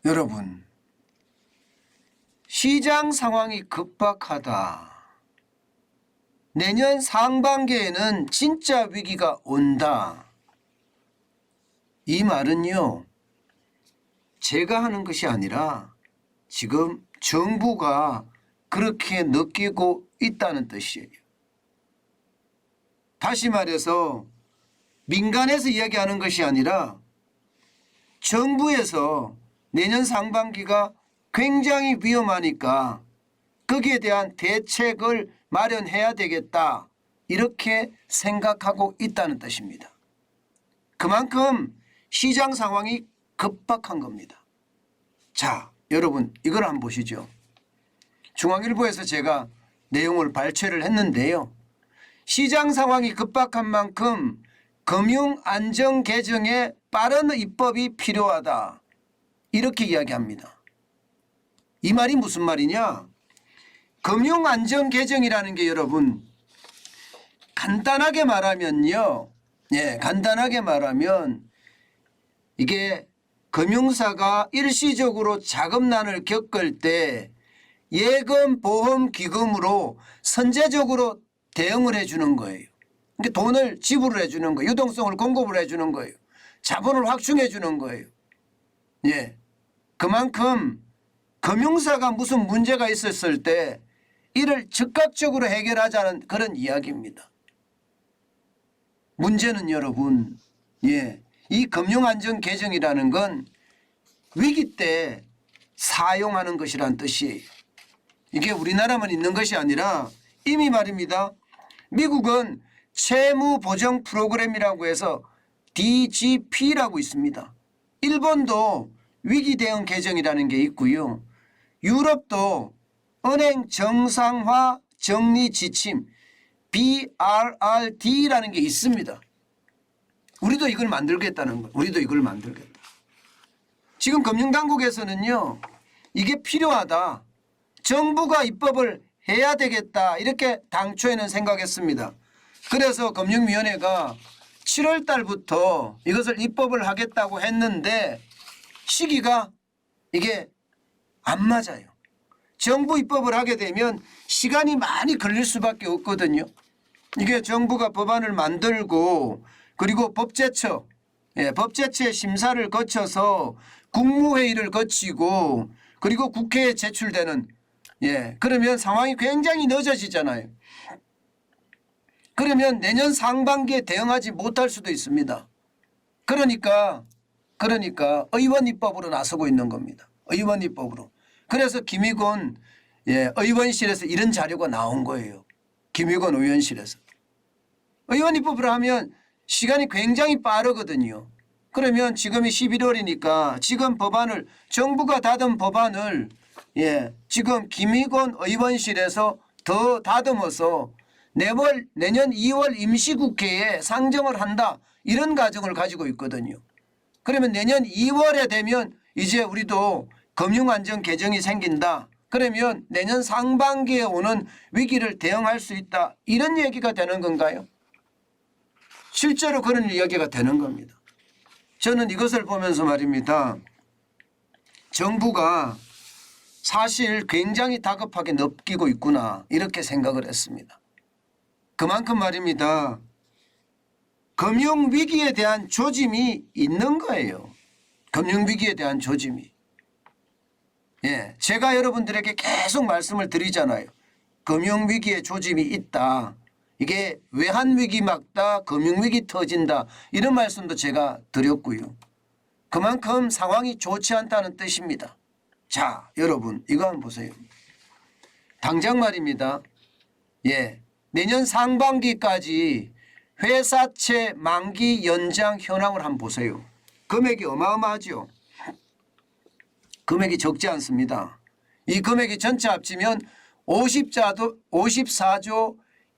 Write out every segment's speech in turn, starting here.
여러분, 시장 상황이 급박하다. 내년 상반기에는 진짜 위기가 온다. 이 말은요, 제가 하는 것이 아니라 지금 정부가 그렇게 느끼고 있다는 뜻이에요. 다시 말해서 민간에서 이야기하는 것이 아니라 정부에서 내년 상반기가 굉장히 위험하니까 거기에 대한 대책을 마련해야 되겠다, 이렇게 생각하고 있다는 뜻입니다. 그만큼 시장 상황이 급박한 겁니다. 자, 여러분 이걸 한번 보시죠. 중앙일보에서 제가 내용을 발췌를 했는데요. 시장 상황이 급박한 만큼 금융안정 개정에 빠른 입법이 필요하다, 이렇게 이야기합니다. 이 말이 무슨 말이냐? 금융안정 개정이라는 게 여러분 간단하게 말하면요. 간단하게 말하면 이게 금융사가 일시적으로 자금난을 겪을 때 예금 보험 기금으로 선제적으로 대응을 해주는 거예요. 그러니까 돈을 지불을 해주는 거예요. 유동성을 공급을 해주는 거예요. 자본을 확충해 주는 거예요. 그만큼 금융사가 무슨 문제가 있었을 때 이를 즉각적으로 해결하자는 그런 이야기입니다. 문제는 여러분, 이 금융안정 개정이라는 건 위기 때 사용하는 것이란 뜻이에요. 이게 우리나라만 있는 것이 아니라 이미 말입니다. 미국은 채무보정 프로그램이라고 해서 DGP라고 있습니다. 일본도 위기대응 개정이라는 게 있고요. 유럽도 은행 정상화 정리 지침 BRRD라는 게 있습니다. 우리도 이걸 만들겠다는 거예요. 우리도 이걸 만들겠다. 지금 금융당국에서는요, 이게 필요하다, 정부가 입법을 해야 되겠다, 이렇게 당초에는 생각했습니다. 그래서 금융위원회가 7월 달부터 이것을 입법을 하겠다고 했는데 시기가 이게 안 맞아요. 정부 입법을 하게 되면 시간이 많이 걸릴 수밖에 없거든요. 이게 정부가 법안을 만들고 그리고 법제처, 법제처의 심사를 거쳐서 국무회의를 거치고 그리고 국회에 제출되는, 그러면 상황이 굉장히 늦어지잖아요. 그러면 내년 상반기에 대응하지 못할 수도 있습니다. 그러니까 의원 입법으로 나서고 있는 겁니다. 의원 입법으로. 그래서 김의곤 의원실에서 이런 자료가 나온 거예요. 김의곤 의원실에서. 의원 입법을 하면 시간이 굉장히 빠르거든요. 그러면 지금이 11월이니까 지금 법안을, 정부가 다듬은 법안을 지금 김의곤 의원실에서 더 다듬어서 내년 2월 임시국회에 상정을 한다, 이런 과정을 가지고 있거든요. 그러면 내년 2월에 되면 이제 우리도 금융안정 개정이 생긴다. 그러면 내년 상반기에 오는 위기를 대응할 수 있다, 이런 얘기가 되는 건가요? 실제로 그런 이야기가 되는 겁니다. 저는 이것을 보면서 말입니다. 정부가 사실 굉장히 다급하게 느끼고 있구나, 이렇게 생각을 했습니다. 그만큼 말입니다. 금융위기에 대한 조짐이 있는 거예요. 금융위기에 대한 조짐이. 제가 여러분들에게 계속 말씀을 드리잖아요. 금융위기에 조짐이 있다. 이게 외환위기 막다, 금융위기 터진다, 이런 말씀도 제가 드렸고요. 그만큼 상황이 좋지 않다는 뜻입니다. 자, 여러분 이거 한번 보세요. 당장 말입니다. 내년 상반기까지 회사채 만기 연장 현황을 한번 보세요. 금액이 어마어마하죠. 금액이 적지 않습니다. 이 금액이 전체 합치면 54조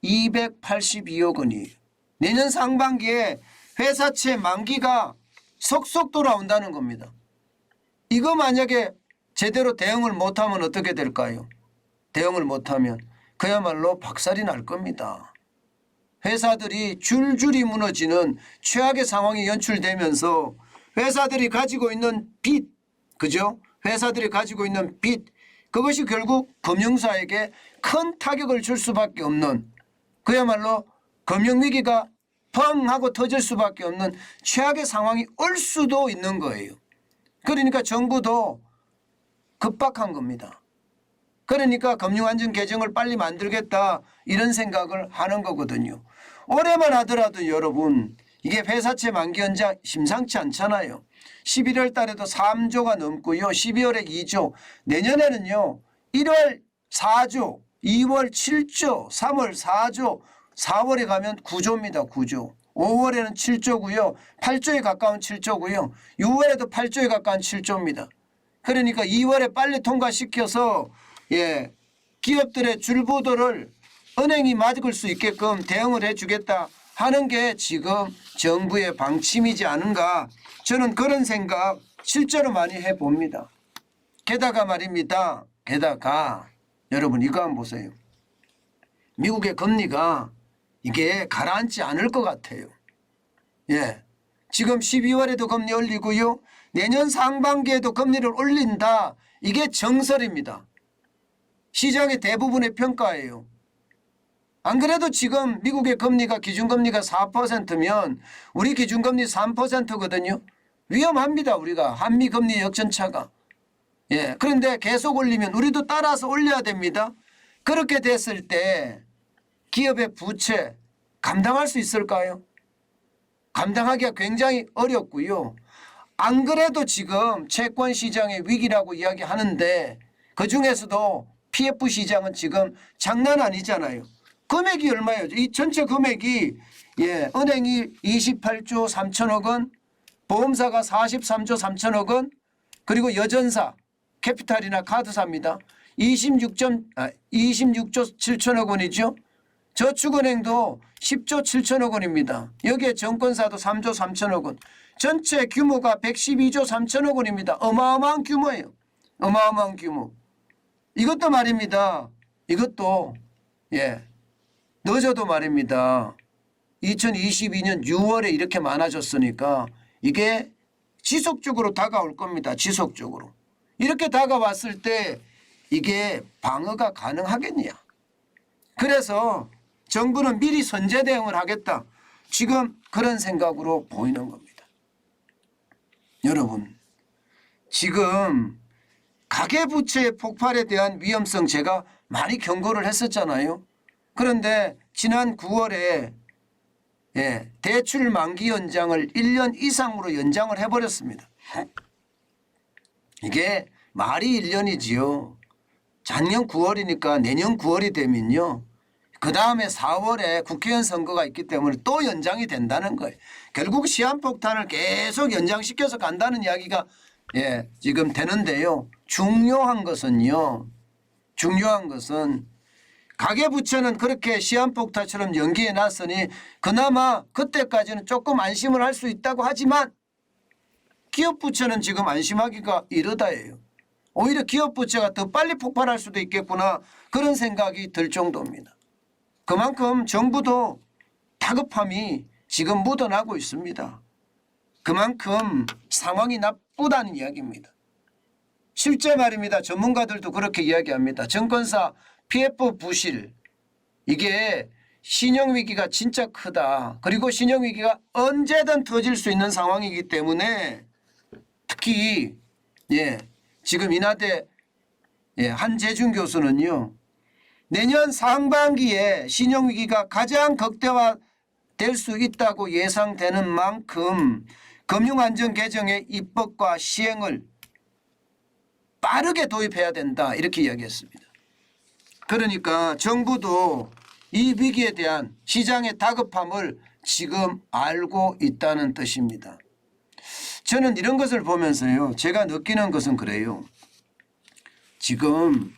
282억 원이에요. 내년 상반기에 회사채 만기가 속속 돌아온다는 겁니다. 이거 만약에 제대로 대응을 못하면 어떻게 될까요? 대응을 못하면 그야말로 박살이 날 겁니다. 회사들이 줄줄이 무너지는 최악의 상황이 연출되면서 회사들이 가지고 있는 빚, 그죠? 회사들이 가지고 있는 빚, 그것이 결국 금융사에게 큰 타격을 줄 수밖에 없는, 그야말로 금융위기가 펑 하고 터질 수밖에 없는 최악의 상황이 올 수도 있는 거예요. 그러니까 정부도 급박한 겁니다. 그러니까 금융안전 개정을 빨리 만들겠다 이런 생각을 하는 거거든요. 올해만 하더라도 여러분, 이게 회사채 만기 연장 심상치 않잖아요. 11월 달에도 3조가 넘고요. 12월에 2조, 내년에는요 1월 4조, 2월 7조, 3월 4조, 4월에 가면 9조입니다. 9조. 5월에는 7조고요. 8조에 가까운 7조고요. 6월에도 8조에 가까운 7조입니다. 그러니까 2월에 빨리 통과시켜서 기업들의 줄부도를 은행이 막을 수 있게끔 대응을 해주겠다 하는 게 지금 정부의 방침이지 않은가, 저는 그런 생각 실제로 많이 해봅니다. 게다가 말입니다. 게다가 여러분 이거 한번 보세요. 미국의 금리가 이게 가라앉지 않을 것 같아요. 지금 12월에도 금리 올리고요. 내년 상반기에도 금리를 올린다. 이게 정설입니다. 시장의 대부분의 평가예요. 안 그래도 지금 미국의 금리가 기준금리가 4%면 우리 기준금리 3%거든요. 위험합니다. 우리가 한미금리 역전차가. 그런데 계속 올리면 우리도 따라서 올려야 됩니다. 그렇게 됐을 때 기업의 부채 감당할 수 있을까요? 감당하기가 굉장히 어렵고요. 안 그래도 지금 채권 시장의 위기라고 이야기하는데 그중에서도 PF 시장은 지금 장난 아니잖아요. 금액이 얼마예요? 이 전체 금액이 은행이 28조 3천억 원, 보험사가 43조 3천억 원, 그리고 여전사, 캐피탈이나 카드사입니다. 26조 7천억 원이죠. 저축은행도 10조 7천억 원입니다. 여기에 정권사도 3조 3천억 원. 전체 규모가 112조 3천억 원입니다. 어마어마한 규모예요. 어마어마한 규모. 이것도 말입니다. 이것도 늦어도 말입니다. 2022년 6월에 이렇게 많아졌으니까 이게 지속적으로 다가올 겁니다. 지속적으로. 이렇게 다가왔을 때 이게 방어가 가능하겠냐. 그래서 정부는 미리 선제 대응을 하겠다. 지금 그런 생각으로 보이는 겁니다. 여러분, 지금 가계부채의 폭발에 대한 위험성 제가 많이 경고를 했었잖아요. 그런데 지난 9월에 대출 만기 연장을 1년 이상으로 연장을 해버렸습니다. 이게 말이 1년이지요. 작년 9월이니까 내년 9월이 되면요. 그 다음에 4월에 국회의원 선거가 있기 때문에 또 연장이 된다는 거예요. 결국 시한폭탄을 계속 연장시켜서 간다는 이야기가 지금 되는데요. 중요한 것은 가계부채는 그렇게 시한폭탄처럼 연기해 놨으니 그나마 그때까지는 조금 안심을 할 수 있다고 하지만 기업부채는 지금 안심하기가 이르다예요. 오히려 기업부채가 더 빨리 폭발할 수도 있겠구나, 그런 생각이 들 정도입니다. 그만큼 정부도 다급함이 지금 묻어나고 있습니다. 그만큼 상황이 나쁘다는 이야기입니다. 실제 말입니다. 전문가들도 그렇게 이야기합니다. 증권사 PF 부실, 이게 신용위기가 진짜 크다. 그리고 신용위기가 언제든 터질 수 있는 상황이기 때문에 특히 지금 인하대 한재준 교수는요, 내년 상반기에 신용위기가 가장 극대화될 수 있다고 예상되는 만큼 금융안전 개정의 입법과 시행을 빠르게 도입해야 된다, 이렇게 이야기했습니다. 그러니까 정부도 이 위기에 대한 시장의 다급함을 지금 알고 있다는 뜻입니다. 저는 이런 것을 보면서요, 제가 느끼는 것은 그래요. 지금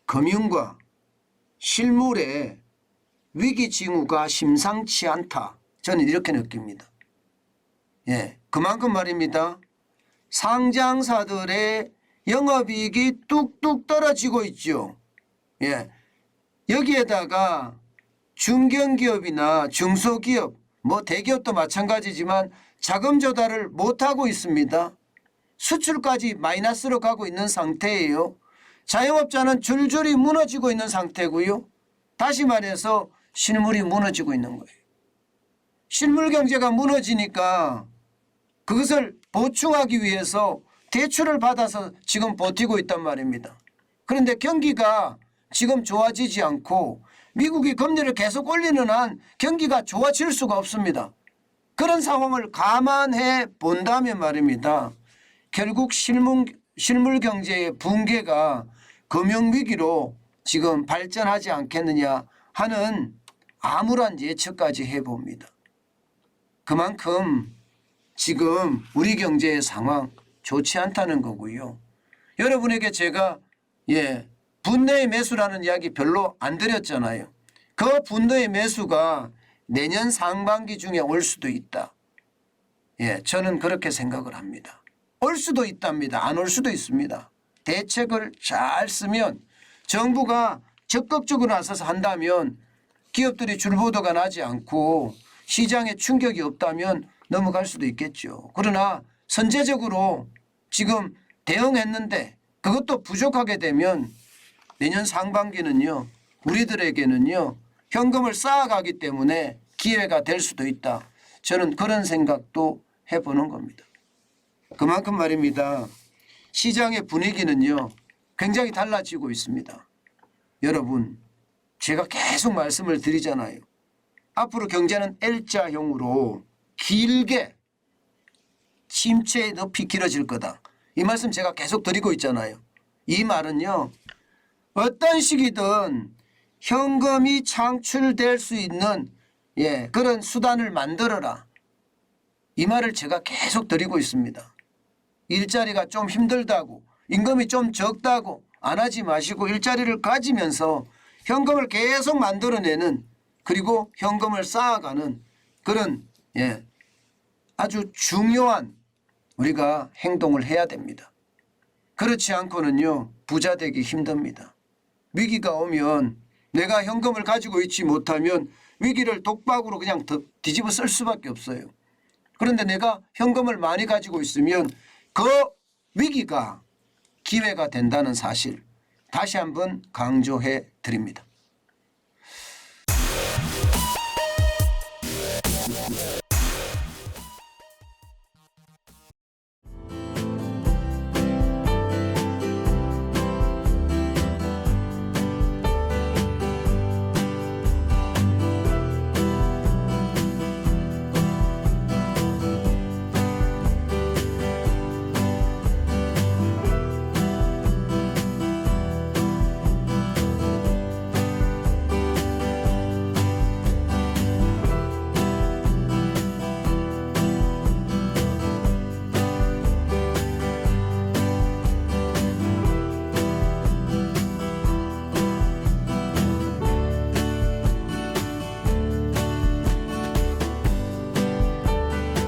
금융과 실물의 위기 징후가 심상치 않다. 저는 이렇게 느낍니다. 그만큼 말입니다. 상장사들의 영업이익이 뚝뚝 떨어지고 있죠. 여기에다가 중견기업이나 중소기업, 대기업도 마찬가지지만 자금 조달을 못하고 있습니다. 수출까지 마이너스로 가고 있는 상태예요. 자영업자는 줄줄이 무너지고 있는 상태고요. 다시 말해서 실물이 무너지고 있는 거예요. 실물 경제가 무너지니까 그것을 보충하기 위해서 대출을 받아서 지금 버티고 있단 말입니다. 그런데 경기가 지금 좋아지지 않고 미국이 금리를 계속 올리는 한 경기가 좋아질 수가 없습니다. 그런 상황을 감안해 본다면 말입니다. 결국 실물 경제의 붕괴가 금융위기로 지금 발전하지 않겠느냐 하는 암울한 예측까지 해봅니다. 그만큼 지금 우리 경제의 상황 좋지 않다는 거고요. 여러분에게 제가 분노의 매수라는 이야기 별로 안 드렸잖아요. 그 분노의 매수가 내년 상반기 중에 올 수도 있다. 저는 그렇게 생각을 합니다. 올 수도 있답니다. 안 올 수도 있습니다. 대책을 잘 쓰면 정부가 적극적으로 나서서 한다면 기업들이 줄보도가 나지 않고 시장에 충격이 없다면 넘어갈 수도 있겠죠. 그러나 선제적으로 지금 대응했는데 그것도 부족하게 되면 내년 상반기는요, 우리들에게는요, 현금을 쌓아가기 때문에 기회가 될 수도 있다. 저는 그런 생각도 해보는 겁니다. 그만큼 말입니다. 시장의 분위기는요, 굉장히 달라지고 있습니다. 여러분, 제가 계속 말씀을 드리잖아요. 앞으로 경제는 L자형으로 길게 침체의 늪이 길어질 거다. 이 말씀 제가 계속 드리고 있잖아요. 이 말은요, 어떤 시기든 현금이 창출될 수 있는 그런 수단을 만들어라. 이 말을 제가 계속 드리고 있습니다. 일자리가 좀 힘들다고, 임금이 좀 적다고 안 하지 마시고 일자리를 가지면서 현금을 계속 만들어내는, 그리고 현금을 쌓아가는 그런 아주 중요한 우리가 행동을 해야 됩니다. 그렇지 않고는요, 부자 되기 힘듭니다. 위기가 오면 내가 현금을 가지고 있지 못하면 위기를 독박으로 그냥 뒤집어 쓸 수밖에 없어요. 그런데 내가 현금을 많이 가지고 있으면 그 위기가 기회가 된다는 사실 다시 한번 강조해 드립니다.